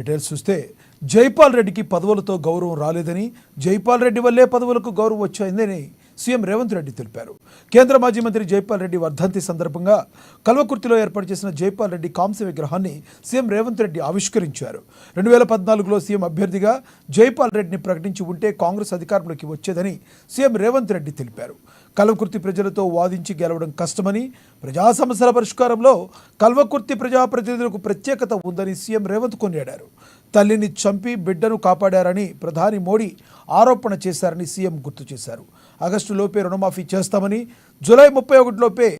Details చూస్తే జైపాల్ రెడ్డికి పదవులతో గౌరవం రాలేదని, జైపాల్ రెడ్డి వల్లే పదవులకు గౌరవం వచ్చాయిందని సీఎం రేవంత్ రెడ్డి తెలిపారు. కేంద్ర మాజీ మంత్రి జైపాల్ రెడ్డి వర్ధంతి సందర్భంగా కల్వకుర్తిలో ఏర్పాటు చేసిన జైపాల్ రెడ్డి కాంస్య విగ్రహాన్ని సీఎం రేవంత్ రెడ్డి ఆవిష్కరించారు. 2014లో సీఎం అభ్యర్థిగా జైపాల్ రెడ్డిని ప్రకటించి ఉంటే కాంగ్రెస్ అధికారంలోకి వచ్చేదని సీఎం రేవంత్ రెడ్డి తెలిపారు. కల్వకుర్తి ప్రజలతో వాదించి గెలవడం కష్టమని, ప్రజా సమస్యల పరిష్కారంలో కల్వకుర్తి ప్రజాప్రతినిధులకు ప్రత్యేకత ఉందని సీఎం రేవంత్ కొనియాడారు. తల్లిని చంపి బిడ్డను కాపాడారని ప్రధాని మోడీ ఆరోపణ చేశారని సీఎం గుర్తు చేశారు. ఆగస్టులోపే రుణమాఫీ చేస్తామని, జూలై 31లోపే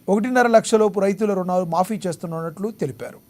1.5 లక్షలోపు రైతుల రుణాలు మాఫీ చేస్తున్నట్లు తెలిపారు.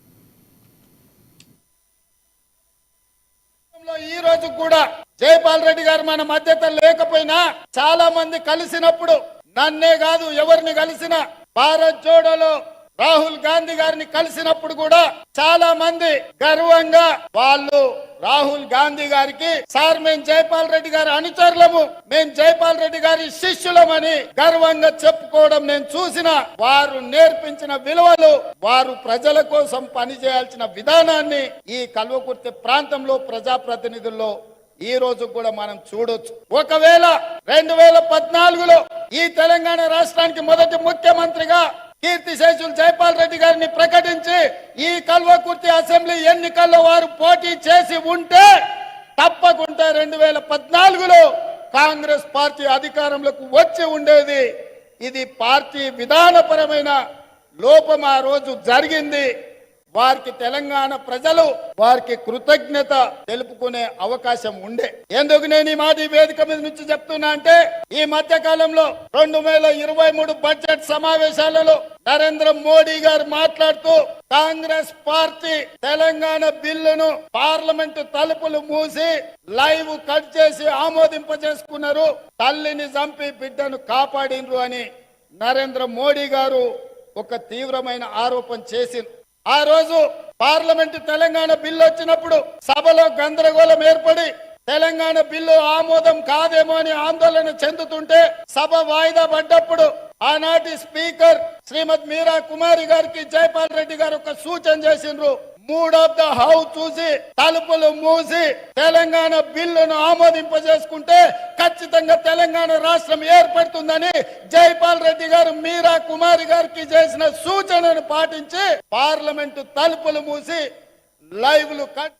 ఈ రోజు కూడా జైపాల్ రెడ్డి గారు మన మధ్యత లేకపోయినా చాలా మంది కలిసినప్పుడు, నన్నే కాదు ఎవరిని కలిసినా, భారత్ జోడోలో రాహుల్ గాంధీ గారిని కలిసినప్పుడు కూడా చాలా మంది గర్వంగా వాళ్ళు రాహుల్ గాంధీ గారికి, సార్ మేము జైపాల్ రెడ్డి గారి అనుచరులము, మేము జైపాల్ రెడ్డి గారి శిష్యులమని గర్వంగా చెప్పుకోవడం నేను చూసిన, వారు నేర్పించిన విలువలు, వారు ప్రజల కోసం పనిచేయాల్సిన విధానాన్ని ఈ కల్వకుర్తి ప్రాంతంలో ప్రజాప్రతినిధుల్లో ఈ రోజు కూడా మనం చూడొచ్చు. ఒకవేళ 2014లో ఈ తెలంగాణ రాష్ట్రానికి మొదటి ముఖ్యమంత్రిగా కీర్తిశేషులు జైపాల్ రెడ్డి గారిని ప్రకటించి ఈ కల్వకుర్తి అసెంబ్లీ ఎన్నికల్లో వారు పోటీ చేసి ఉంటే తప్పకుండా 2014లో కాంగ్రెస్ పార్టీ అధికారంలోకి వచ్చి ఉండేది. ఇది పార్టీ విధానపరమైన లోపం ఆ రోజు జరిగింది. వారికి తెలంగాణ ప్రజలు వారికి కృతజ్ఞత తెలుపుకునే అవకాశం ఉండే. ఎందుకు నేను ఈ మాట వేదిక మీద నుంచి చెప్తున్నా అంటే, ఈ మధ్య కాలంలో 2023 బడ్జెట్ సమావేశాలలో నరేంద్ర మోడీ గారు మాట్లాడుతూ కాంగ్రెస్ పార్టీ తెలంగాణ బిల్లును పార్లమెంటు తలుపులు మూసి లైవ్ కట్ చేసి ఆమోదింపజేసుకున్నారు, తల్లిని చంపి బిడ్డను కాపాడినరు అని నరేంద్ర మోడీ గారు ఒక తీవ్రమైన ఆరోపణ చేసింది. ఆ రోజు పార్లమెంటు తెలంగాణ బిల్లు వచ్చినప్పుడు సభలో గందరగోళం ఏర్పడి తెలంగాణ బిల్లు ఆమోదం కాదేమో అని ఆందోళన చెందుతుంటే సభ వాయిదా పడ్డప్పుడు ఆనాటి స్పీకర్ శ్రీమతి మీరా కుమారి గారికి జైపాల్ రెడ్డి గారు ఒక సూచన చేసిండ్రు. మూడ్ ఆఫ్ ద హౌస్ చూసి తలుపులు మూసి తెలంగాణ బిల్లును ఆమోదింపజేసుకుంటే ఖచ్చితంగా తెలంగాణ రాష్ట్రం ఏర్పడుతుందని జైపాల్ రెడ్డి గారు మీరా కుమారి గారికి చేసిన సూచనను పాటించి పార్లమెంటు తలుపులు మూసి లైవ్లు కట్